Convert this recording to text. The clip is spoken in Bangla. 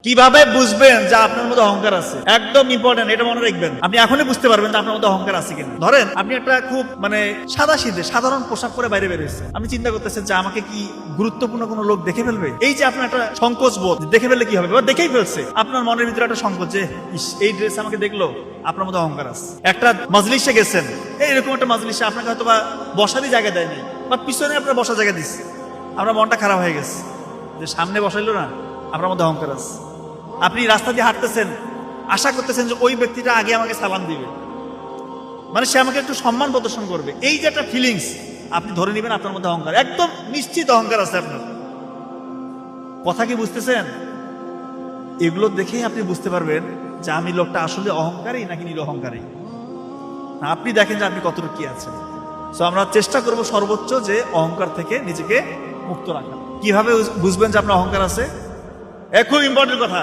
কিভাবে বুঝবেন যে আপনার মধ্যে অহংকার আছে? একদম ইম্পর্টেন্ট, এটা মনে রাখবেন। আপনি এখনই বুঝতে পারবেন যে আপনার মধ্যে অহংকার আছে কিনা। ধরেন আপনি একটা খুব সাদাসিধে সাধারণ পোশাক পরে বাইরে বের হয়েছে, আপনি চিন্তা করতেছেন যে আমাকে কি গুরুত্বপূর্ণ কোনো লোক দেখে ফেলবে। এই যে আপনার একটা সংকোচ বোধ, দেখে ফেললে কি হবে, বা দেখেই ফেলছে, আপনার মনের ভিতরে একটা সংকোচ যে এই ড্রেস আমাকে দেখলো, আপনার মধ্যে অহংকার আছে। একটা মজলিসে গেছেন, এইরকম একটা মজলিসে আপনাকে হয়তো বা বসারই জায়গা দেয় নাই, বা পিছনে আপনার বসার জায়গা দিচ্ছে, আপনার মনটা খারাপ হয়ে গেছে যে সামনে বসাইলো না, আপনার মধ্যে অহংকার আছে। আপনি রাস্তা দিয়ে হাঁটতেছেন, আশা করতেছেন যে ওই ব্যক্তিটা আগে আমাকে সালাম দিবে, সে আমাকে একটু সম্মান প্রদর্শন করবে। এই যে একটা ফিলিংস, আপনি ধরে নেবেন আপনার মধ্যে অহংকার, একদম নিশ্চিত অহংকার আছে আপনার। কথা কি বুঝতেছেন? এগুলো দেখেই আপনি বুঝতে পারবেন যে আমি লোকটা আসলে অহংকারী নাকি নিরহংকারী। আপনি দেখেন যে আপনি কতটুকু কি আছেন। সো আমরা চেষ্টা করব সর্বোচ্চ যে অহংকার থেকে নিজেকে মুক্ত রাখা। কিভাবে বুঝবেন যে আপনার অহংকার আছে? খুব ইম্পর্টেন্ট কথা।